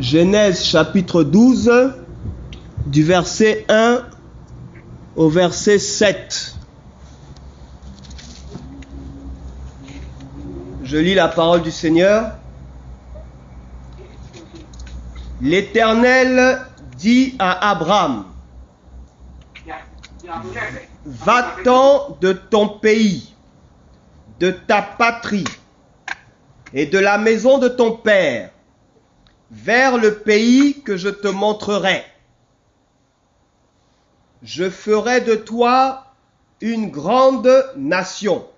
Genèse chapitre 12, du verset 1 au verset 7. Je lis la parole du Seigneur. L'Éternel dit à Abraham: va-t'en de ton pays, de ta patrie et de la maison de ton père, vers le pays que je te montrerai. Je ferai de toi une grande nation,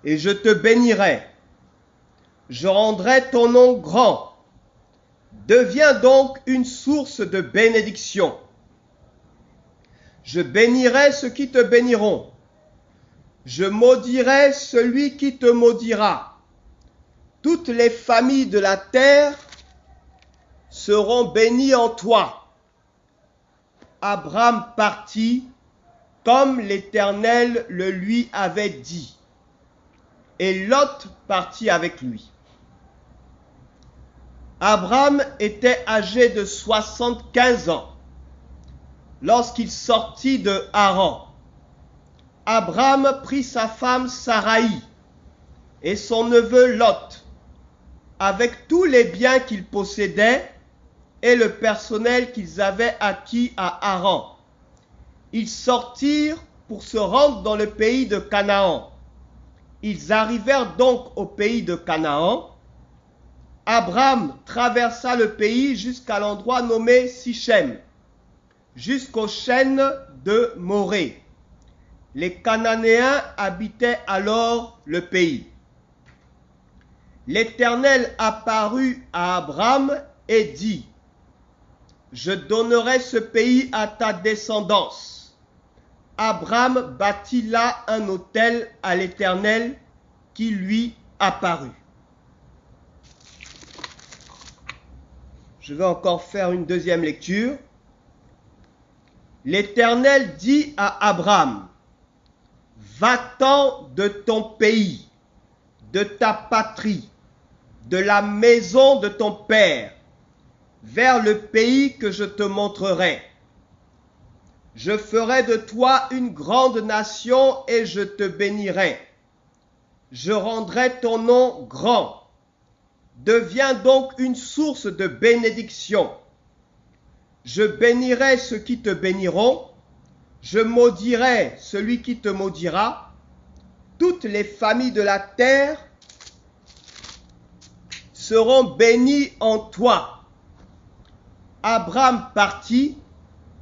et je te bénirai. Je rendrai ton nom grand. Deviens donc une source de bénédiction. Je bénirai ceux qui te béniront. Je maudirai celui qui te maudira. Toutes les familles de la terre seront bénies en toi. Abraham partit comme l'Éternel le lui avait dit, et Lot partit avec lui. Abraham était âgé de 75 ans lorsqu'il sortit de Haran. Abraham prit sa femme Saraï et son neveu Lot, avec tous les biens qu'ils possédaient et le personnel qu'ils avaient acquis à Haran. Ils sortirent pour se rendre dans le pays de Canaan. Ils arrivèrent donc au pays de Canaan. Abraham traversa le pays jusqu'à l'endroit nommé Sichem, jusqu'aux chênes de Morée. Les Cananéens habitaient alors le pays. L'Éternel apparut à Abraham et dit: je donnerai ce pays à ta descendance. Abraham bâtit là un autel à l'Éternel qui lui apparut. Je vais encore faire une deuxième lecture. L'Éternel dit à Abraham: va-t'en de ton pays, de ta patrie, de la maison de ton père, vers le pays que je te montrerai. Je ferai de toi une grande nation et je te bénirai. Je rendrai ton nom grand. Deviens donc une source de bénédiction. Je bénirai ceux qui te béniront. Je maudirai celui qui te maudira. Toutes les familles de la terre seront bénies en toi. Abraham partit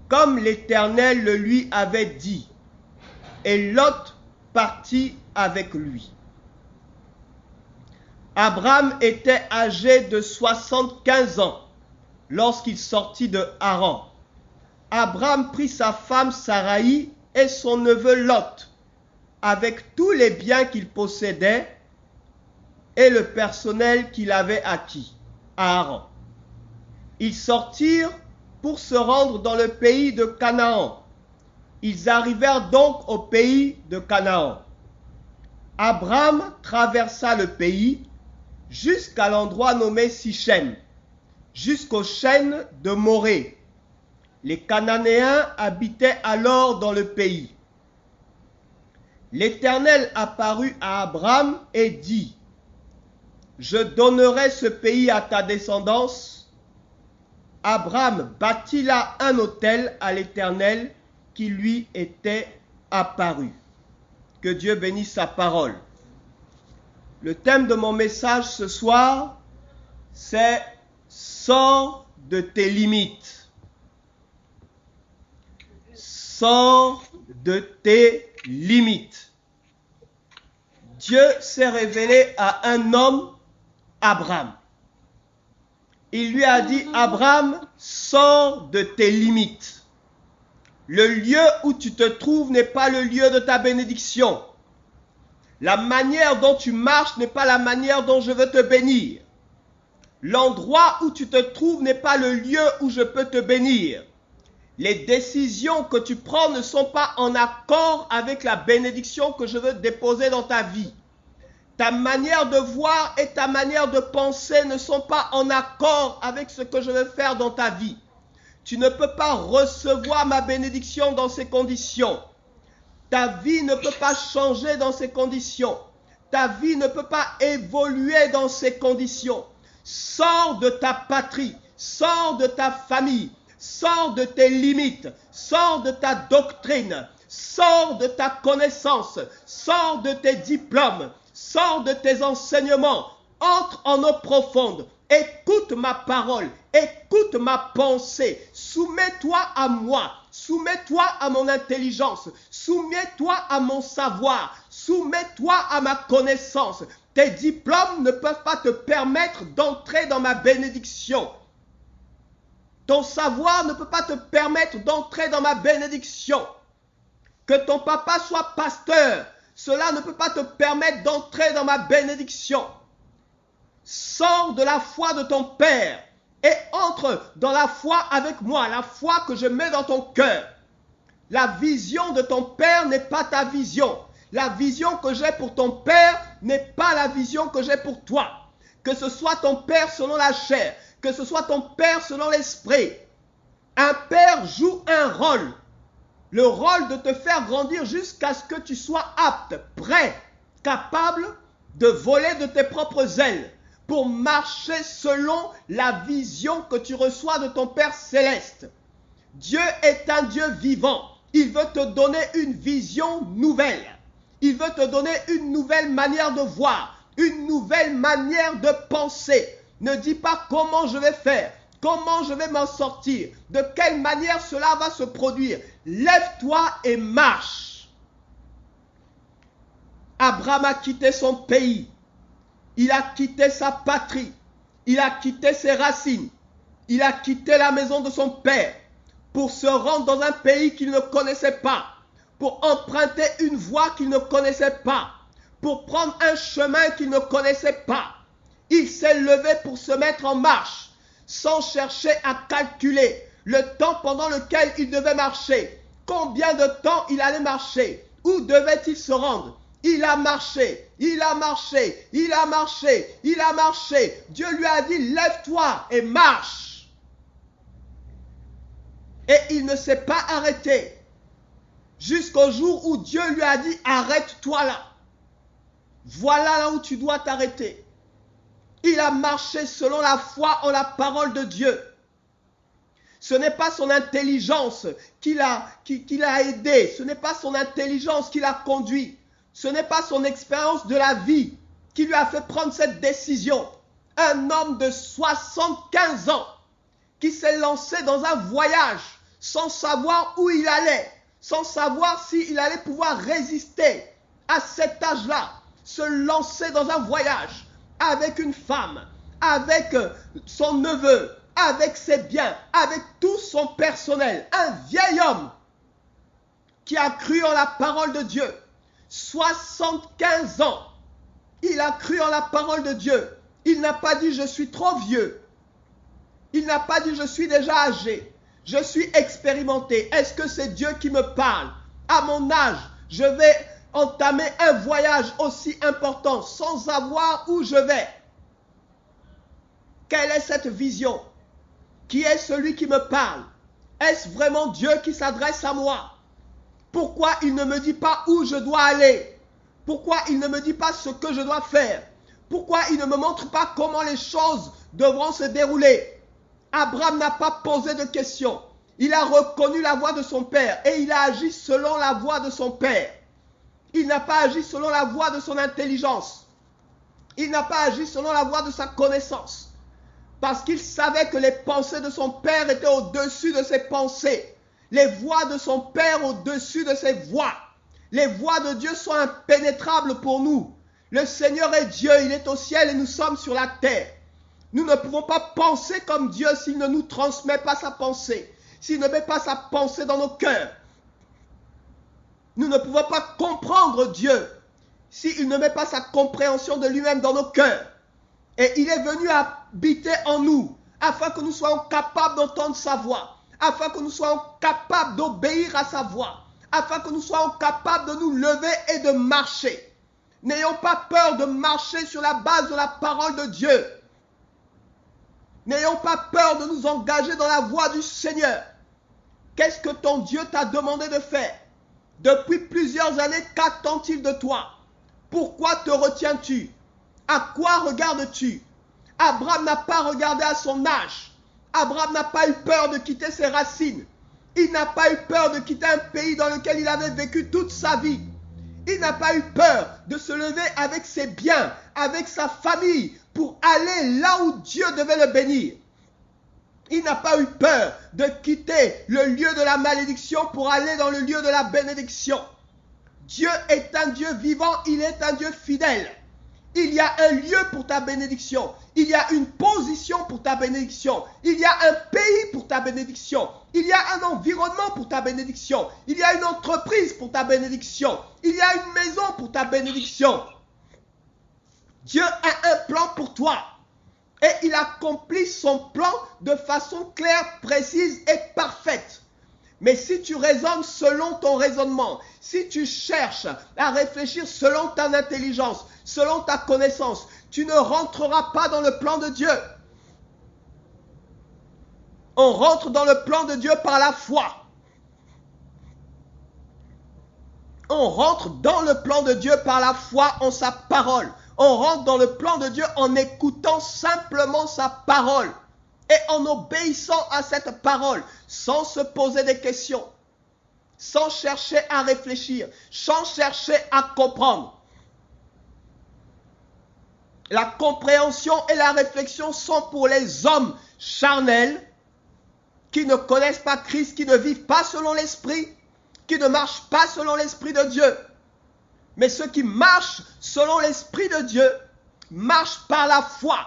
comme l'Éternel le lui avait dit, et Lot partit avec lui. Abraham était âgé de 75 ans lorsqu'il sortit de Haran. Abraham prit sa femme Saraï et son neveu Lot, avec tous les biens qu'il possédait et le personnel qu'il avait acquis à Haran. Ils sortirent pour se rendre dans le pays de Canaan. Ils arrivèrent donc au pays de Canaan. Abraham traversa le pays jusqu'à l'endroit nommé Sichem, jusqu'aux chênes de Morée. Les Cananéens habitaient alors dans le pays. L'Éternel apparut à Abraham et dit: je donnerai ce pays à ta descendance. Abraham bâtit là un autel à l'Éternel qui lui était apparu. Que Dieu bénisse sa parole. Le thème de mon message ce soir, c'est « Sors de tes limites ». Sors de tes limites. Dieu s'est révélé à un homme, Abraham. Il lui a dit: Abraham, sors de tes limites. Le lieu où tu te trouves n'est pas le lieu de ta bénédiction. La manière dont tu marches n'est pas la manière dont je veux te bénir. L'endroit où tu te trouves n'est pas le lieu où je peux te bénir. Les décisions que tu prends ne sont pas en accord avec la bénédiction que je veux déposer dans ta vie. Ta manière de voir et ta manière de penser ne sont pas en accord avec ce que je veux faire dans ta vie. Tu ne peux pas recevoir ma bénédiction dans ces conditions. Ta vie ne peut pas changer dans ces conditions. Ta vie ne peut pas évoluer dans ces conditions. Sors de ta patrie, sors de ta famille, sors de tes limites, sors de ta doctrine, sors de ta connaissance, sors de tes diplômes, sors de tes enseignements, entre en eau profonde, écoute ma parole, écoute ma pensée, soumets-toi à moi, soumets-toi à mon intelligence, soumets-toi à mon savoir, soumets-toi à ma connaissance. Tes diplômes ne peuvent pas te permettre d'entrer dans ma bénédiction. Ton savoir ne peut pas te permettre d'entrer dans ma bénédiction. Que ton papa soit pasteur, cela ne peut pas te permettre d'entrer dans ma bénédiction. Sors de la foi de ton père et entre dans la foi avec moi, la foi que je mets dans ton cœur. La vision de ton père n'est pas ta vision. La vision que j'ai pour ton père n'est pas la vision que j'ai pour toi. Que ce soit ton père selon la chair, que ce soit ton père selon l'esprit. Un père joue un rôle. Le rôle de te faire grandir jusqu'à ce que tu sois apte, prêt, capable de voler de tes propres ailes pour marcher selon la vision que tu reçois de ton Père céleste. Dieu est un Dieu vivant. Il veut te donner une vision nouvelle. Il veut te donner une nouvelle manière de voir, une nouvelle manière de penser. Ne dis pas comment je vais faire, comment je vais m'en sortir, de quelle manière cela va se produire. Lève-toi et marche. Abraham a quitté son pays. Il a quitté sa patrie. Il a quitté ses racines. Il a quitté la maison de son père pour se rendre dans un pays qu'il ne connaissait pas, pour emprunter une voie qu'il ne connaissait pas, pour prendre un chemin qu'il ne connaissait pas. Il s'est levé pour se mettre en marche, sans chercher à calculer le temps pendant lequel il devait marcher, combien de temps il allait marcher, où devait-il se rendre. Il a marché, il a marché, il a marché, il a marché. Dieu lui a dit, lève-toi et marche. Et il ne s'est pas arrêté jusqu'au jour où Dieu lui a dit, arrête-toi là. Voilà là où tu dois t'arrêter. Il a marché selon la foi en la parole de Dieu. Ce n'est pas son intelligence qui l'a aidé. Ce n'est pas son intelligence qui l'a conduit. Ce n'est pas son expérience de la vie qui lui a fait prendre cette décision. Un homme de 75 ans qui s'est lancé dans un voyage sans savoir où il allait, sans savoir s'il allait pouvoir résister à cet âge-là, se lancer dans un voyage avec une femme, avec son neveu, avec ses biens, avec tout son personnel. Un vieil homme qui a cru en la parole de Dieu. 75 ans, il a cru en la parole de Dieu. Il n'a pas dit je suis trop vieux. Il n'a pas dit je suis déjà âgé. Je suis expérimenté. Est-ce que c'est Dieu qui me parle? À mon âge, je vais entamer un voyage aussi important sans savoir où je vais. Quelle est cette vision? Qui est celui qui me parle? Est-ce vraiment Dieu qui s'adresse à moi? Pourquoi il ne me dit pas où je dois aller? Pourquoi il ne me dit pas ce que je dois faire? Pourquoi il ne me montre pas comment les choses devront se dérouler? Abraham n'a pas posé de questions. Il a reconnu la voix de son père et il a agi selon la voix de son père. Il n'a pas agi selon la voix de son intelligence. Il n'a pas agi selon la voix de sa connaissance. Parce qu'il savait que les pensées de son père étaient au-dessus de ses pensées. Les voix de son père au-dessus de ses voix. Les voix de Dieu sont impénétrables pour nous. Le Seigneur est Dieu, il est au ciel et nous sommes sur la terre. Nous ne pouvons pas penser comme Dieu s'il ne nous transmet pas sa pensée, s'il ne met pas sa pensée dans nos cœurs. Nous ne pouvons pas comprendre Dieu s'il ne met pas sa compréhension de lui-même dans nos cœurs. Et il est venu habiter en nous afin que nous soyons capables d'entendre sa voix, afin que nous soyons capables d'obéir à sa voix, afin que nous soyons capables de nous lever et de marcher. N'ayons pas peur de marcher sur la base de la parole de Dieu. N'ayons pas peur de nous engager dans la voie du Seigneur. Qu'est-ce que ton Dieu t'a demandé de faire? Depuis plusieurs années, qu'attend-il de toi? Pourquoi te retiens-tu? À quoi regardes-tu? Abraham n'a pas regardé à son âge. Abraham n'a pas eu peur de quitter ses racines. Il n'a pas eu peur de quitter un pays dans lequel il avait vécu toute sa vie. Il n'a pas eu peur de se lever avec ses biens, avec sa famille, pour aller là où Dieu devait le bénir. Il n'a pas eu peur de quitter le lieu de la malédiction pour aller dans le lieu de la bénédiction. Dieu est un Dieu vivant, il est un Dieu fidèle. Il y a un lieu pour ta bénédiction. Il y a une position pour ta bénédiction. Il y a un pays pour ta bénédiction. Il y a un environnement pour ta bénédiction. Il y a une entreprise pour ta bénédiction. Il y a une maison pour ta bénédiction. Dieu a un plan pour toi. Et il accomplit son plan de façon claire, précise et parfaite. Mais si tu raisonnes selon ton raisonnement, si tu cherches à réfléchir selon ta intelligence, selon ta connaissance, tu ne rentreras pas dans le plan de Dieu. On rentre dans le plan de Dieu par la foi. On rentre dans le plan de Dieu par la foi en sa parole. On rentre dans le plan de Dieu en écoutant simplement sa parole et en obéissant à cette parole, sans se poser des questions, sans chercher à réfléchir, sans chercher à comprendre. La compréhension et la réflexion sont pour les hommes charnels qui ne connaissent pas Christ, qui ne vivent pas selon l'esprit, qui ne marchent pas selon l'esprit de Dieu. Mais ceux qui marchent selon l'esprit de Dieu marchent par la foi,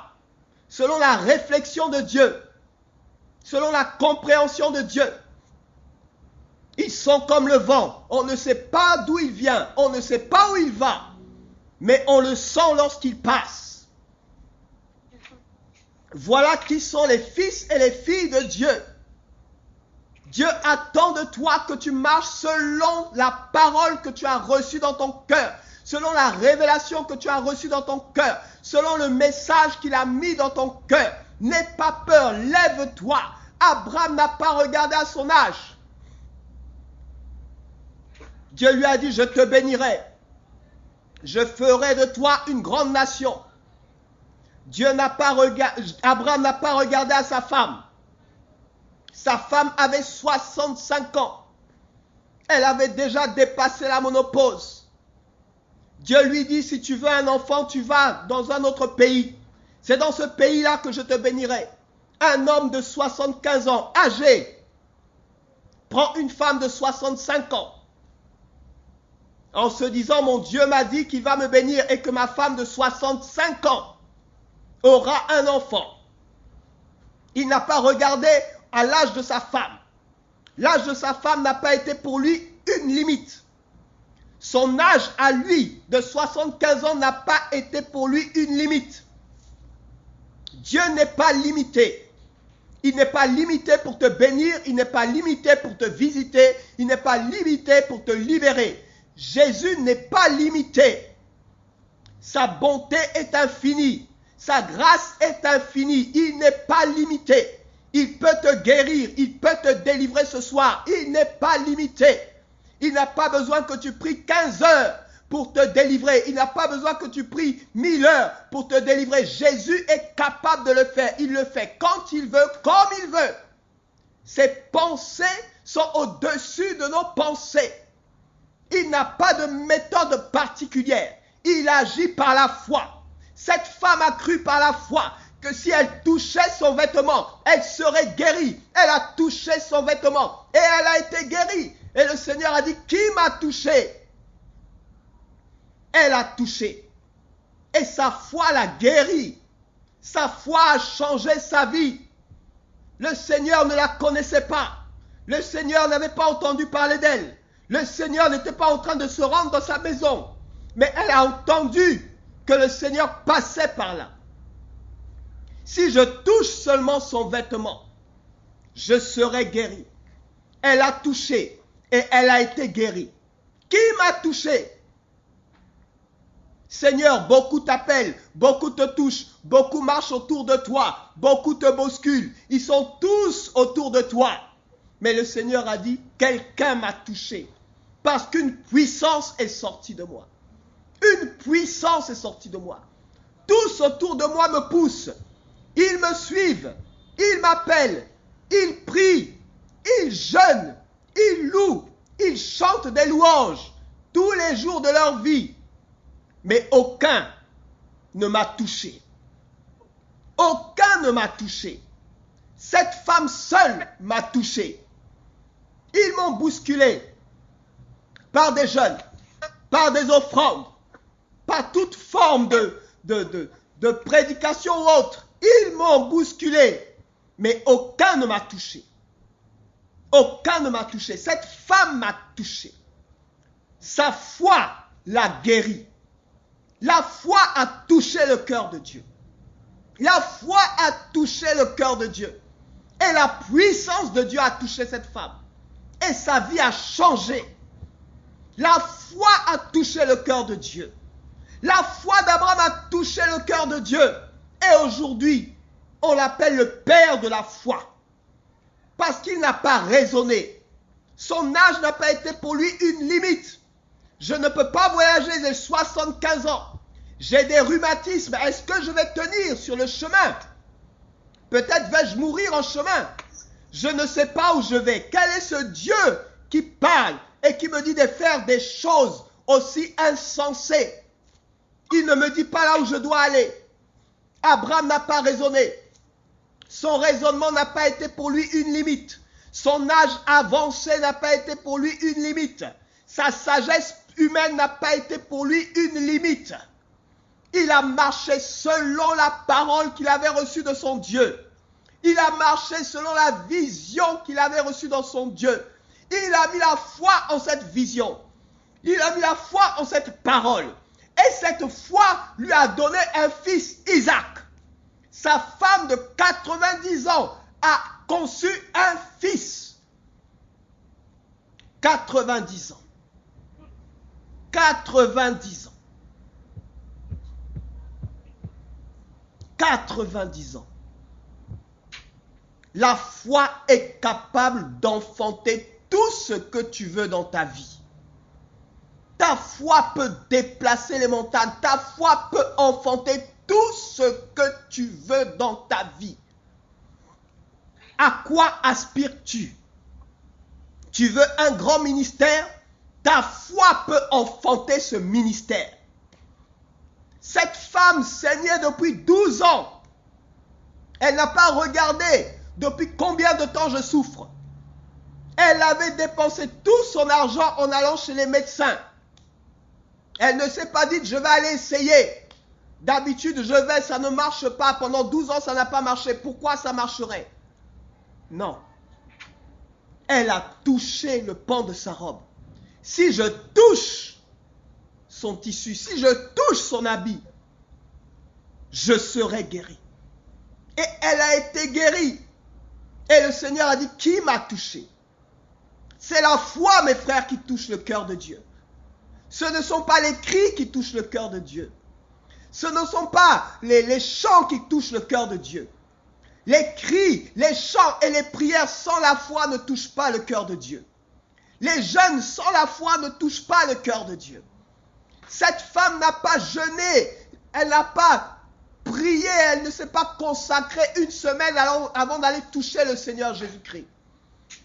selon la réflexion de Dieu, selon la compréhension de Dieu. Ils sont comme le vent. On ne sait pas d'où il vient, on ne sait pas où il va, mais on le sent lorsqu'il passe. Voilà qui sont les fils et les filles de Dieu. Dieu attend de toi que tu marches selon la parole que tu as reçue dans ton cœur, selon la révélation que tu as reçue dans ton cœur, selon le message qu'il a mis dans ton cœur. N'aie pas peur, lève-toi. Abraham n'a pas regardé à son âge. Dieu lui a dit, je te bénirai. Je ferai de toi une grande nation. Abraham n'a pas regardé à sa femme. Sa femme avait 65 ans. Elle avait déjà dépassé la ménopause. Dieu lui dit, si tu veux un enfant, tu vas dans un autre pays. C'est dans ce pays-là que je te bénirai. Un homme de 75 ans, âgé, prend une femme de 65 ans. En se disant, mon Dieu m'a dit qu'il va me bénir et que ma femme de 65 ans aura un enfant. Il n'a pas regardé à l'âge de sa femme. L'âge de sa femme n'a pas été pour lui une limite. Son âge à lui de 75 ans n'a pas été pour lui une limite. Dieu n'est pas limité. Il n'est pas limité pour te bénir, il n'est pas limité pour te visiter, il n'est pas limité pour te libérer. Jésus n'est pas limité. Sa bonté est infinie. Sa grâce est infinie. Il n'est pas limité. Il peut te guérir. Il peut te délivrer ce soir. Il n'est pas limité. Il n'a pas besoin que tu pries 15 heures pour te délivrer. Il n'a pas besoin que tu pries 1000 heures pour te délivrer. Jésus est capable de le faire. Il le fait quand il veut, comme il veut. Ses pensées sont au-dessus de nos pensées. Il n'a pas de méthode particulière. Il agit par la foi. Cette femme a cru par la foi que si elle touchait son vêtement, elle serait guérie. Elle a touché son vêtement et elle a été guérie. Et le Seigneur a dit, qui m'a touché? Elle a touché. Et sa foi l'a guérie. Sa foi a changé sa vie. Le Seigneur ne la connaissait pas. Le Seigneur n'avait pas entendu parler d'elle. Le Seigneur n'était pas en train de se rendre dans sa maison. Mais elle a entendu que le Seigneur passait par là. Si je touche seulement son vêtement, je serai guéri. Elle a touché et elle a été guérie. Qui m'a touché? Seigneur, beaucoup t'appellent, beaucoup te touchent, beaucoup marchent autour de toi, beaucoup te bousculent. Ils sont tous autour de toi. Mais le Seigneur a dit, quelqu'un m'a touché parce qu'une puissance est sortie de moi. Une puissance est sortie de moi. Tous autour de moi me poussent. Ils me suivent. Ils m'appellent. Ils prient. Ils jeûnent. Ils louent. Ils chantent des louanges tous les jours de leur vie. Mais aucun ne m'a touché. Aucun ne m'a touché. Cette femme seule m'a touché. Ils m'ont bousculé par des jeûnes, par des offrandes, par toute forme de prédication ou autre. Ils m'ont bousculé, mais aucun ne m'a touché. Aucun ne m'a touché. Cette femme m'a touché. Sa foi l'a guéri. La foi a touché le cœur de Dieu. La foi a touché le cœur de Dieu. Et la puissance de Dieu a touché cette femme. Et sa vie a changé. La foi a touché le cœur de Dieu. La foi d'Abraham a touché le cœur de Dieu. Et aujourd'hui, on l'appelle le père de la foi. Parce qu'il n'a pas raisonné. Son âge n'a pas été pour lui une limite. Je ne peux pas voyager, j'ai 75 ans. J'ai des rhumatismes. Est-ce que je vais tenir sur le chemin? Peut-être vais-je mourir en chemin. Je ne sais pas où je vais. Quel est ce Dieu qui parle et qui me dit de faire des choses aussi insensées? Il ne me dit pas là où je dois aller. Abraham n'a pas raisonné. Son raisonnement n'a pas été pour lui une limite. Son âge avancé n'a pas été pour lui une limite. Sa sagesse humaine n'a pas été pour lui une limite. Il a marché selon la parole qu'il avait reçue de son Dieu. Il a marché selon la vision qu'il avait reçue dans son Dieu. Il a mis la foi en cette vision. Il a mis la foi en cette parole. Et cette foi lui a donné un fils, Isaac. Sa femme de 90 ans a conçu un fils. 90 ans. 90 ans. 90 ans. La foi est capable d'enfanter tout ce que tu veux dans ta vie. Ta foi peut déplacer les montagnes. Ta foi peut enfanter tout ce que tu veux dans ta vie. À quoi aspires-tu? Tu veux un grand ministère? Ta foi peut enfanter ce ministère. Cette femme saignait depuis 12 ans. Elle n'a pas regardé depuis combien de temps je souffre. Elle avait dépensé tout son argent en allant chez les médecins. Elle ne s'est pas dit, je vais aller essayer. D'habitude, je vais, ça ne marche pas. Pendant 12 ans, ça n'a pas marché. Pourquoi ça marcherait? Non. Elle a touché le pan de sa robe. Si je touche son tissu, si je touche son habit, je serai guéri. Et elle a été guérie. Et le Seigneur a dit, qui m'a touché? C'est la foi, mes frères, qui touche le cœur de Dieu. Ce ne sont pas les cris qui touchent le cœur de Dieu. Ce ne sont pas les chants qui touchent le cœur de Dieu. Les cris, les chants et les prières sans la foi ne touchent pas le cœur de Dieu. Les jeûnes sans la foi ne touchent pas le cœur de Dieu. Cette femme n'a pas jeûné, elle n'a pas prié, elle ne s'est pas consacrée une semaine avant d'aller toucher le Seigneur Jésus-Christ.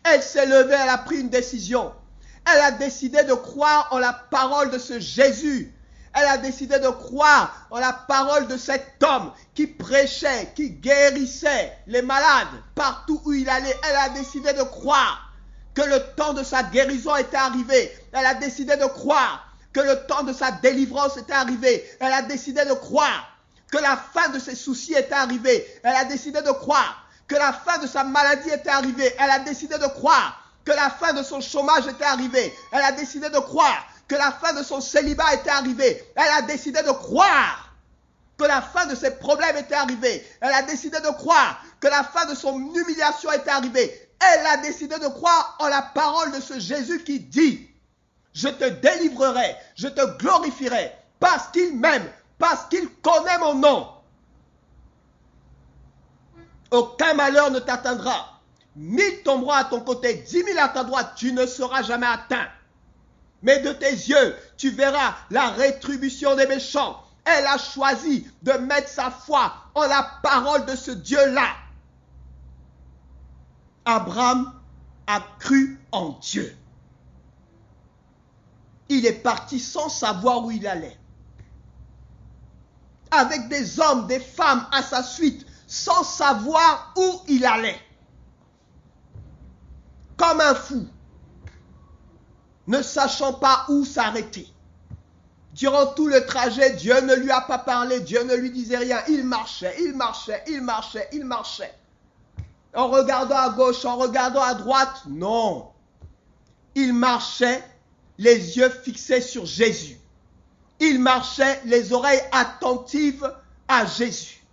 Elle s'est levée, elle a pris une décision. Elle a décidé de croire en la parole de ce Jésus. Elle a décidé de croire en la parole de cet homme qui prêchait, qui guérissait les malades partout où il allait. Elle a décidé de croire que le temps de sa guérison était arrivé. Elle a décidé de croire que le temps de sa délivrance était arrivé. Elle a décidé de croire que la fin de ses soucis était arrivée. Elle a décidé de croire que la fin de sa maladie était arrivée. Elle a décidé de croire que la fin de son chômage était arrivée. Elle a décidé de croire que la fin de son célibat était arrivée. Elle a décidé de croire que la fin de ses problèmes était arrivée. Elle a décidé de croire que la fin de son humiliation était arrivée. Elle a décidé de croire en la parole de ce Jésus qui dit, je te délivrerai, je te glorifierai parce qu'il m'aime, parce qu'il connaît mon nom. Aucun malheur ne t'atteindra. 1000 tomberont à ton côté, 10 000 à ta droite, tu ne seras jamais atteint. Mais de tes yeux, tu verras la rétribution des méchants. Elle a choisi de mettre sa foi en la parole de ce Dieu-là. Abraham a cru en Dieu. Il est parti sans savoir où il allait. Avec des hommes, des femmes à sa suite, sans savoir où il allait. Comme un fou, ne sachant pas où s'arrêter. Durant tout le trajet, Dieu ne lui a pas parlé, Dieu ne lui disait rien. Il marchait, il marchait, il marchait, il marchait. En regardant à gauche, en regardant à droite, non. Il marchait, les yeux fixés sur Jésus. Il marchait, les oreilles attentives à Jésus.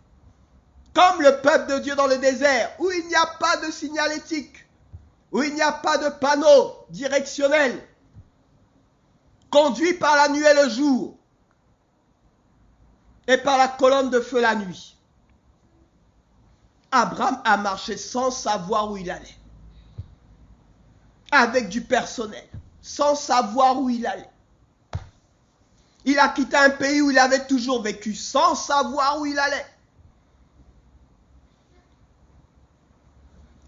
Comme le peuple de Dieu dans le désert, où il n'y a pas de signalétique, où il n'y a pas de panneau directionnel, conduit par la nuit et le jour, et par la colonne de feu la nuit. Abraham a marché sans savoir où il allait, avec du personnel, sans savoir où il allait. Il a quitté un pays où il avait toujours vécu, sans savoir où il allait.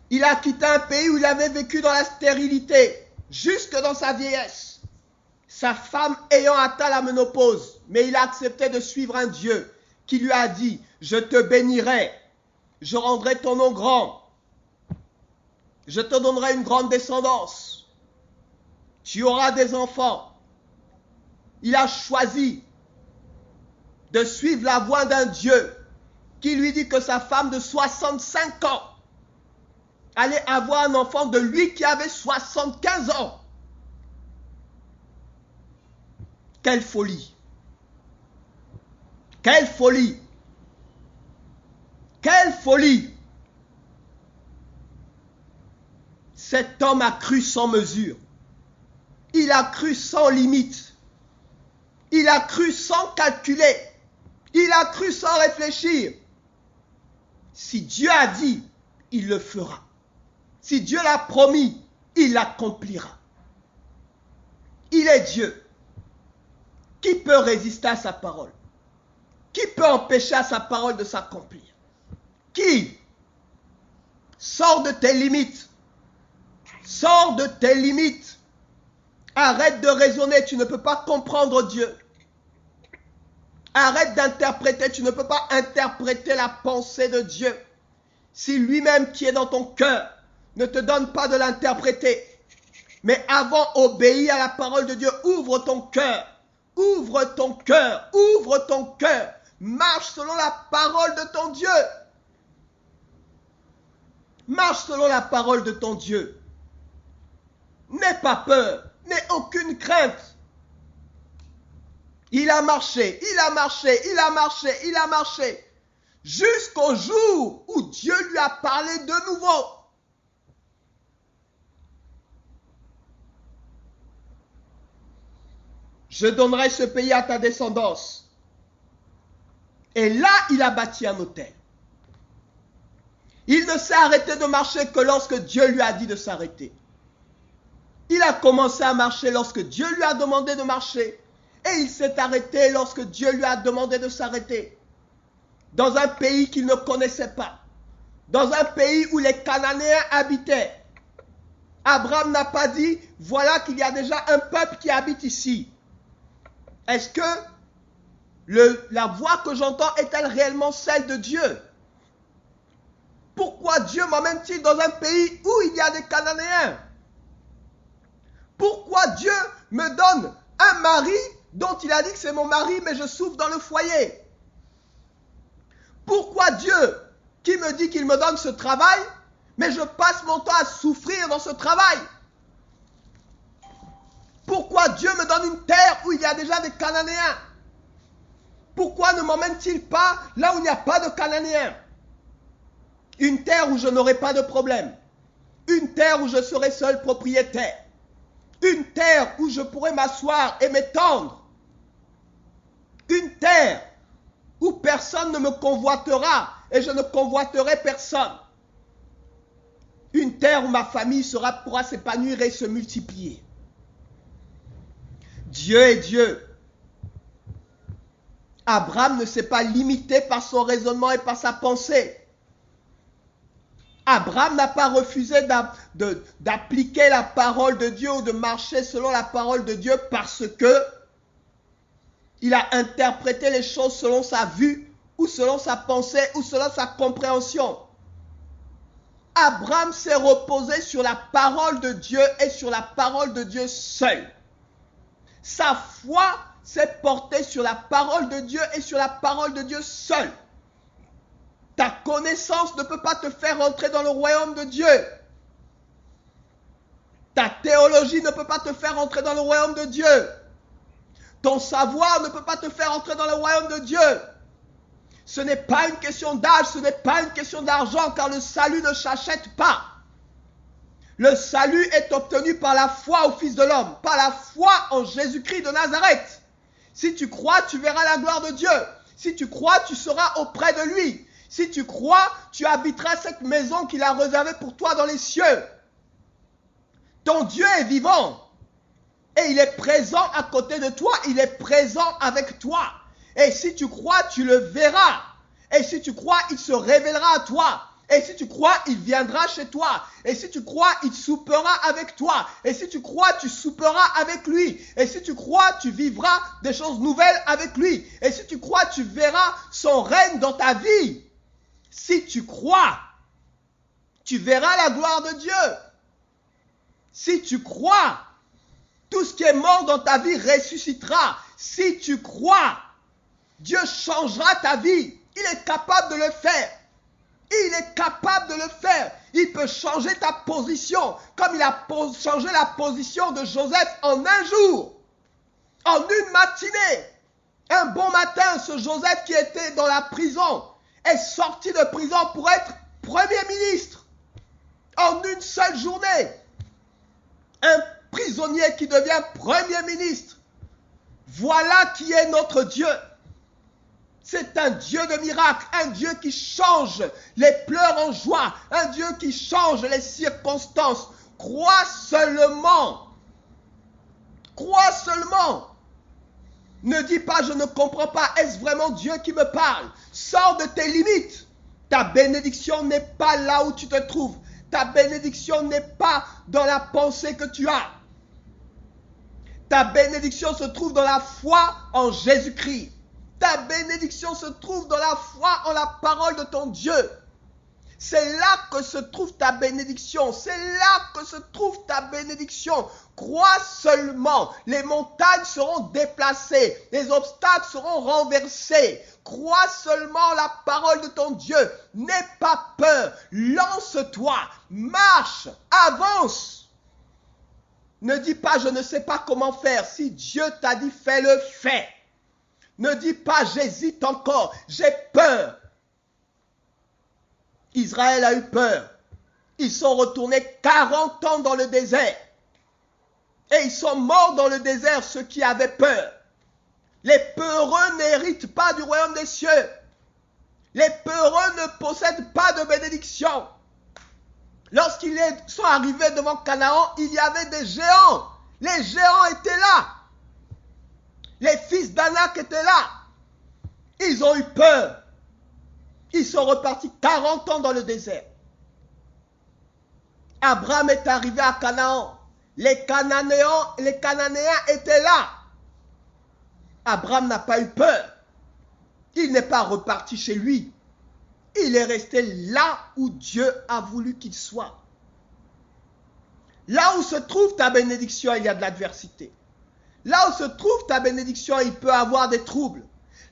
Il a quitté un pays où il avait vécu dans la stérilité, jusque dans sa vieillesse. Sa femme ayant atteint la ménopause, mais il a accepté de suivre un Dieu qui lui a dit, je te bénirai, je rendrai ton nom grand, je te donnerai une grande descendance, tu auras des enfants. Il a choisi de suivre la voie d'un Dieu qui lui dit que sa femme de 65 ans allait avoir un enfant de lui qui avait 75 ans. Quelle folie! Quelle folie! Quelle folie! Cet homme a cru sans mesure. Il a cru sans limite. Il a cru sans calculer. Il a cru sans réfléchir. Si Dieu a dit, il le fera. Si Dieu l'a promis, il l'accomplira. Il est Dieu. Qui peut résister à sa parole? Qui peut empêcher à sa parole de s'accomplir? Qui? Sors de tes limites. Sors de tes limites. Arrête de raisonner, tu ne peux pas comprendre Dieu. Arrête d'interpréter, tu ne peux pas interpréter la pensée de Dieu. Si lui-même qui est dans ton cœur ne te donne pas de l'interpréter. Mais avant, obéis à la parole de Dieu. Ouvre ton cœur. Ouvre ton cœur. Ouvre ton cœur. Marche selon la parole de ton Dieu. Marche selon la parole de ton Dieu. N'aie pas peur. N'aie aucune crainte. Il a marché, il a marché, il a marché, il a marché. Jusqu'au jour où Dieu lui a parlé de nouveau. Je donnerai ce pays à ta descendance. Et là, il a bâti un autel. Il ne s'est arrêté de marcher que lorsque Dieu lui a dit de s'arrêter. Il a commencé à marcher lorsque Dieu lui a demandé de marcher. Et il s'est arrêté lorsque Dieu lui a demandé de s'arrêter. Dans un pays qu'il ne connaissait pas. Dans un pays où les Cananéens habitaient. Abraham n'a pas dit, voilà qu'il y a déjà un peuple qui habite ici. Est-ce que la voix que j'entends est-elle réellement celle de Dieu? Pourquoi Dieu m'emmène-t-il dans un pays où il y a des Cananéens? Pourquoi Dieu me donne un mari dont il a dit que c'est mon mari, mais je souffre dans le foyer? Pourquoi Dieu qui me dit qu'il me donne ce travail, mais je passe mon temps à souffrir dans ce travail? Pourquoi Dieu me donne une terre où il y a déjà des Cananéens? Pourquoi ne m'emmène-t-il pas là où il n'y a pas de Cananéens? Une terre où je n'aurai pas de problème. Une terre où je serai seul propriétaire. Une terre où je pourrai m'asseoir et m'étendre. Une terre où personne ne me convoitera et je ne convoiterai personne. Une terre où ma famille pourra s'épanouir et se multiplier. Dieu est Dieu. Abraham ne s'est pas limité par son raisonnement et par sa pensée. Abraham n'a pas refusé d'appliquer la parole de Dieu ou de marcher selon la parole de Dieu parce que il a interprété les choses selon sa vue ou selon sa pensée ou selon sa compréhension. Abraham s'est reposé sur la parole de Dieu et sur la parole de Dieu seul. Sa foi s'est portée sur la parole de Dieu et sur la parole de Dieu seul. Ta connaissance ne peut pas te faire entrer dans le royaume de Dieu. Ta théologie ne peut pas te faire entrer dans le royaume de Dieu. Ton savoir ne peut pas te faire entrer dans le royaume de Dieu. Ce n'est pas une question d'âge, ce n'est pas une question d'argent, car le salut ne s'achète pas. Le salut est obtenu par la foi au Fils de l'homme, par la foi en Jésus-Christ de Nazareth. Si tu crois, tu verras la gloire de Dieu. Si tu crois, tu seras auprès de lui. Si tu crois, tu habiteras cette maison qu'il a réservée pour toi dans les cieux. Ton Dieu est vivant. Et il est présent à côté de toi. Il est présent avec toi. Et si tu crois, tu le verras. Et si tu crois, il se révélera à toi. Et si tu crois, il viendra chez toi. Et si tu crois, il soupera avec toi. Et si tu crois, tu souperas avec lui. Et si tu crois, tu vivras des choses nouvelles avec lui. Et si tu crois, tu verras son règne dans ta vie. Si tu crois, tu verras la gloire de Dieu. Si tu crois, tout ce qui est mort dans ta vie ressuscitera. Si tu crois, Dieu changera ta vie. Il est capable de le faire. Il est capable de le faire. Il peut changer ta position comme il a changé la position de Joseph en un jour, en une matinée. Un bon matin, ce Joseph qui était dans la prison est sorti de prison pour être Premier ministre en une seule journée. Un prisonnier qui devient Premier ministre. Voilà qui est notre Dieu. C'est un Dieu de miracles, un Dieu qui change les pleurs en joie, un Dieu qui change les circonstances. Crois seulement. Crois seulement. Ne dis pas, je ne comprends pas, est-ce vraiment Dieu qui me parle? Sors de tes limites. Ta bénédiction n'est pas là où tu te trouves. Ta bénédiction n'est pas dans la pensée que tu as. Ta bénédiction se trouve dans la foi en Jésus-Christ. Ta bénédiction se trouve dans la foi en la parole de ton Dieu. C'est là que se trouve ta bénédiction. C'est là que se trouve ta bénédiction. Crois seulement. Les montagnes seront déplacées. Les obstacles seront renversés. Crois seulement la parole de ton Dieu. N'aie pas peur. Lance-toi. Marche. Avance. Ne dis pas, je ne sais pas comment faire. Si Dieu t'a dit, fais-le, fais. Ne dis pas, j'hésite encore, j'ai peur. Israël a eu peur. Ils sont retournés 40 ans dans le désert. Et ils sont morts dans le désert, ceux qui avaient peur. Les peureux n'héritent pas du royaume des cieux. Les peureux ne possèdent pas de bénédiction. Lorsqu'ils sont arrivés devant Canaan, il y avait des géants. Les géants étaient là. Les fils d'Anak étaient là. Ils ont eu peur. Ils sont repartis 40 ans dans le désert. Abraham est arrivé à Canaan. Les Cananéens étaient là. Abraham n'a pas eu peur. Il n'est pas reparti chez lui. Il est resté là où Dieu a voulu qu'il soit. Là où se trouve ta bénédiction, il y a de l'adversité. Là où se trouve ta bénédiction, il peut y avoir des troubles.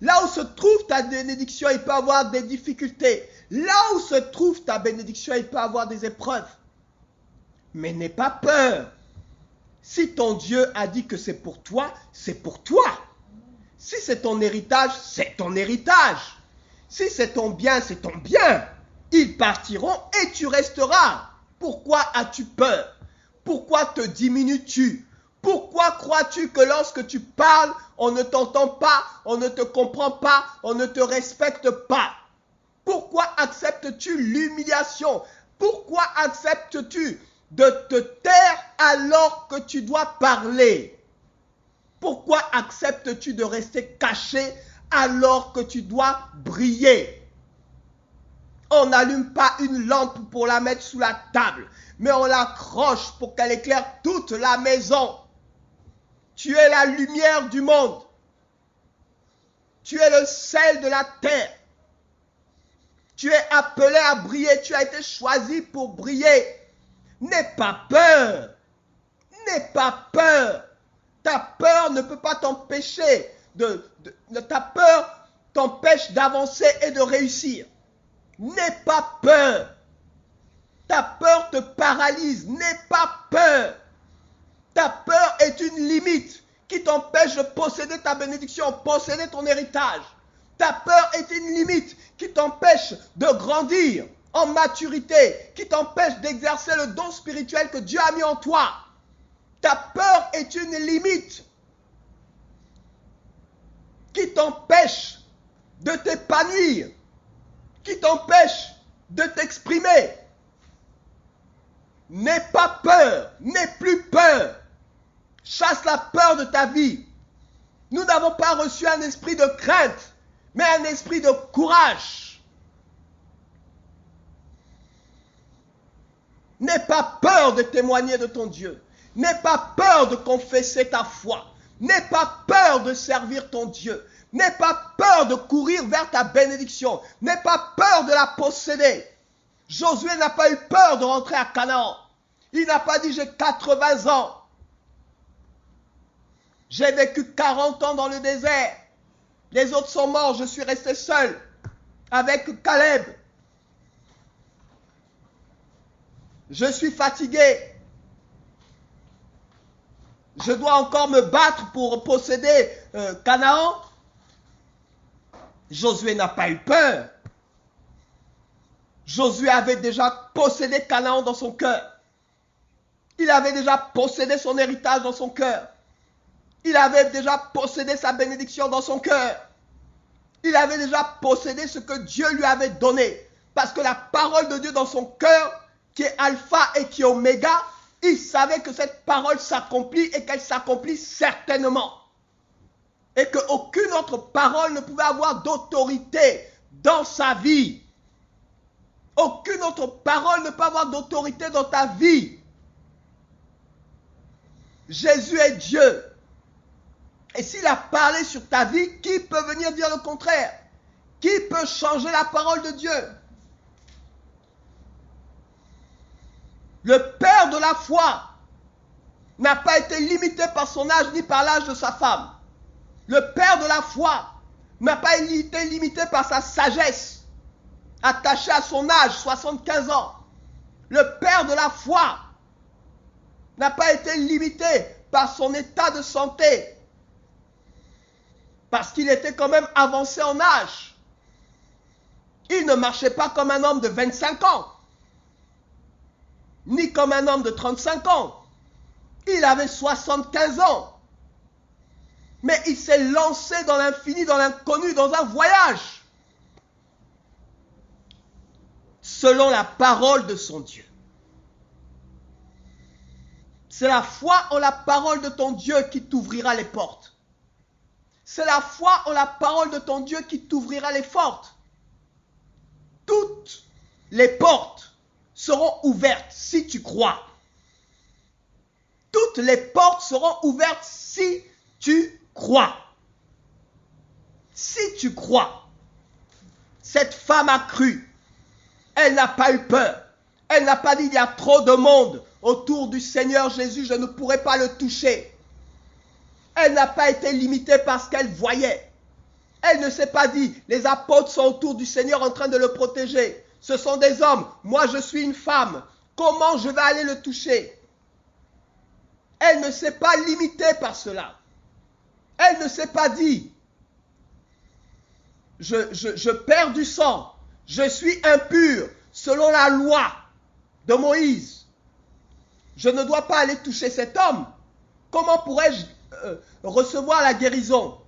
Là où se trouve ta bénédiction, il peut y avoir des difficultés. Là où se trouve ta bénédiction, il peut y avoir des épreuves. Mais n'aie pas peur. Si ton Dieu a dit que c'est pour toi, c'est pour toi. Si c'est ton héritage, c'est ton héritage. Si c'est ton bien, c'est ton bien. Ils partiront et tu resteras. Pourquoi as-tu peur? Pourquoi te diminues-tu? Pourquoi crois-tu que lorsque tu parles, on ne t'entend pas, on ne te comprend pas, on ne te respecte pas? Pourquoi acceptes-tu l'humiliation? Pourquoi acceptes-tu de te taire alors que tu dois parler? Pourquoi acceptes-tu de rester caché alors que tu dois briller? On n'allume pas une lampe pour la mettre sous la table, mais on l'accroche pour qu'elle éclaire toute la maison. Tu es la lumière du monde. Tu es le sel de la terre. Tu es appelé à briller. Tu as été choisi pour briller. N'aie pas peur. N'aie pas peur. Ta peur ne peut pas t'empêcher. Ta peur t'empêche d'avancer et de réussir. N'aie pas peur. Ta peur te paralyse. N'aie pas peur. Ta peur est une limite qui t'empêche de posséder ta bénédiction, posséder ton héritage. Ta peur est une limite qui t'empêche de grandir en maturité, qui t'empêche d'exercer le don spirituel que Dieu a mis en toi. Ta peur est une limite qui t'empêche de t'épanouir, qui t'empêche de t'exprimer. N'aie pas peur, n'aie plus peur. Chasse la peur de ta vie. Nous n'avons pas reçu un esprit de crainte, mais un esprit de courage. N'aie pas peur de témoigner de ton Dieu. N'aie pas peur de confesser ta foi. N'aie pas peur de servir ton Dieu. N'aie pas peur de courir vers ta bénédiction. N'aie pas peur de la posséder. Josué n'a pas eu peur de rentrer à Canaan. Il n'a pas dit j'ai 80 ans. J'ai vécu 40 ans dans le désert. Les autres sont morts, je suis resté seul avec Caleb. Je suis fatigué. Je dois encore me battre pour posséder Canaan. Josué n'a pas eu peur. Josué avait déjà possédé Canaan dans son cœur. Il avait déjà possédé son héritage dans son cœur. Il avait déjà possédé sa bénédiction dans son cœur. Il avait déjà possédé ce que Dieu lui avait donné. Parce que la parole de Dieu dans son cœur, qui est alpha et qui est oméga, il savait que cette parole s'accomplit et qu'elle s'accomplit certainement. Et qu'aucune autre parole ne pouvait avoir d'autorité dans sa vie. Aucune autre parole ne peut avoir d'autorité dans ta vie. Jésus est Dieu. Et s'il a parlé sur ta vie, qui peut venir dire le contraire? Qui peut changer la parole de Dieu? Le père de la foi n'a pas été limité par son âge ni par l'âge de sa femme. Le père de la foi n'a pas été limité par sa sagesse, attaché à son âge, 75 ans. Le père de la foi n'a pas été limité par son état de santé, parce qu'il était quand même avancé en âge. Il ne marchait pas comme un homme de 25 ans, ni comme un homme de 35 ans. Il avait 75 ans. Mais il s'est lancé dans l'infini, dans l'inconnu, dans un voyage, selon la parole de son Dieu. C'est la foi en la parole de ton Dieu qui t'ouvrira les portes. C'est la foi en la parole de ton Dieu qui t'ouvrira les portes. Toutes les portes seront ouvertes si tu crois. Toutes les portes seront ouvertes si tu crois. Si tu crois. Cette femme a cru. Elle n'a pas eu peur. Elle n'a pas dit il y a trop de monde autour du Seigneur Jésus, je ne pourrai pas le toucher. Elle n'a pas été limitée par ce qu'elle voyait. Elle ne s'est pas dit, les apôtres sont autour du Seigneur en train de le protéger. Ce sont des hommes, moi je suis une femme. Comment je vais aller le toucher? Elle ne s'est pas limitée par cela. Elle ne s'est pas dit, je perds du sang, je suis impur selon la loi de Moïse. Je ne dois pas aller toucher cet homme. Comment pourrais-je recevoir la guérison?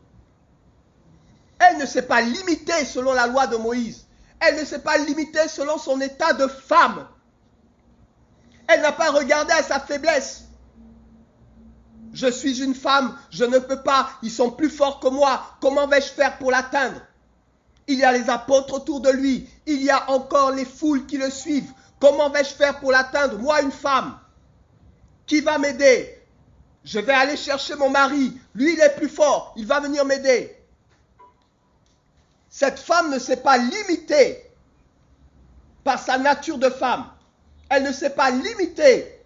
Elle ne s'est pas limitée selon la loi de Moïse. Elle ne s'est pas limitée selon son état de femme. Elle n'a pas regardé à sa faiblesse. Je suis une femme, je ne peux pas, ils sont plus forts que moi. Comment vais-je faire pour l'atteindre? Il y a les apôtres autour de lui. Il y a encore les foules qui le suivent. Comment vais-je faire pour l'atteindre? Moi, une femme. Qui va m'aider? Je vais aller chercher mon mari. Lui, il est plus fort. Il va venir m'aider. Cette femme ne s'est pas limitée par sa nature de femme. Elle ne s'est pas limitée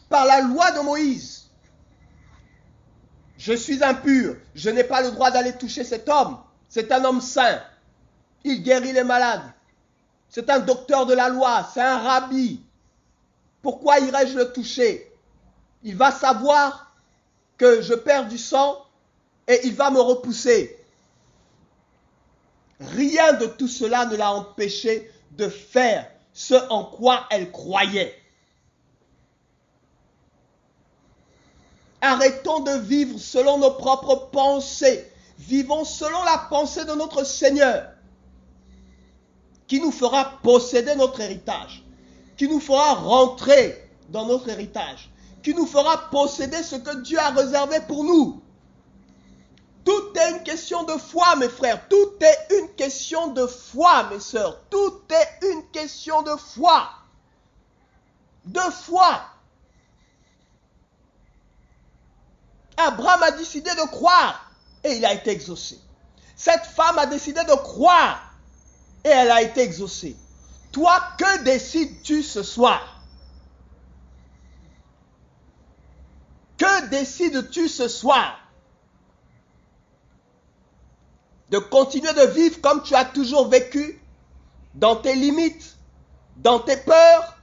par la loi de Moïse. Je suis impur. Je n'ai pas le droit d'aller toucher cet homme. C'est un homme saint. Il guérit les malades. C'est un docteur de la loi. C'est un rabbi. Pourquoi irais-je le toucher? Il va savoir que je perds du sang et il va me repousser. Rien de tout cela ne l'a empêché de faire ce en quoi elle croyait. Arrêtons de vivre selon nos propres pensées. Vivons selon la pensée de notre Seigneur, qui nous fera posséder notre héritage, qui nous fera rentrer dans notre héritage, qui nous fera posséder ce que Dieu a réservé pour nous. Tout est une question de foi, mes frères. Tout est une question de foi, mes sœurs. Tout est une question de foi. De foi. Abraham a décidé de croire et il a été exaucé. Cette femme a décidé de croire et elle a été exaucée. Toi, que décides-tu ce soir? Que décides-tu ce soir? De continuer de vivre comme tu as toujours vécu, dans tes limites, dans tes peurs,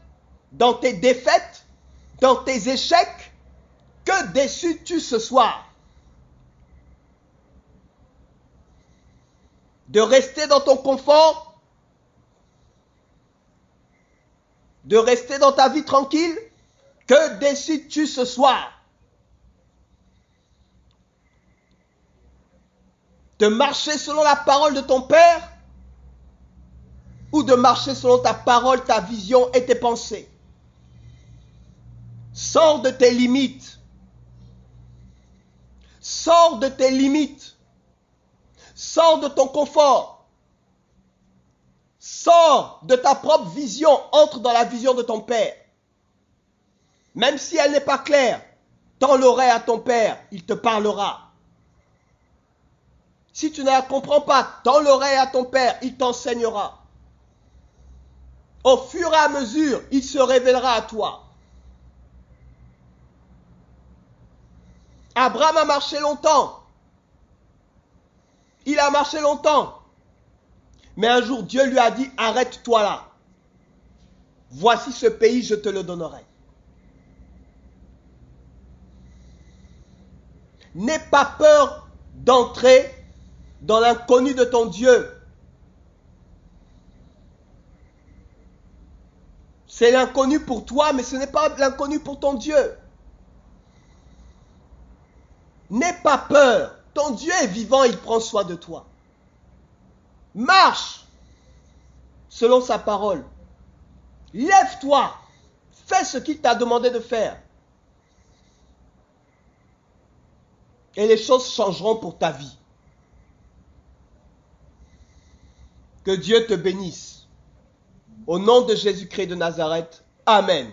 dans tes défaites, dans tes échecs? Que décides-tu ce soir? De rester dans ton confort? De rester dans ta vie tranquille? Que décides-tu ce soir? De marcher selon la parole de ton Père? Ou de marcher selon ta parole, ta vision et tes pensées? Sors de tes limites. Sors de tes limites. Sors de ton confort. Sors de ta propre vision. Entre dans la vision de ton Père. Même si elle n'est pas claire, tends l'oreille à ton Père, il te parlera. Si tu ne la comprends pas, tends l'oreille à ton Père, il t'enseignera. Au fur et à mesure, il se révélera à toi. Abraham a marché longtemps. Il a marché longtemps. Mais un jour, Dieu lui a dit, arrête-toi là. Voici ce pays, je te le donnerai. N'aie pas peur d'entrer dans l'inconnu de ton Dieu. C'est l'inconnu pour toi, mais ce n'est pas l'inconnu pour ton Dieu. N'aie pas peur. Ton Dieu est vivant, il prend soin de toi. Marche selon sa parole. Lève-toi. Fais ce qu'il t'a demandé de faire. Et les choses changeront pour ta vie. Que Dieu te bénisse. Au nom de Jésus-Christ de Nazareth. Amen.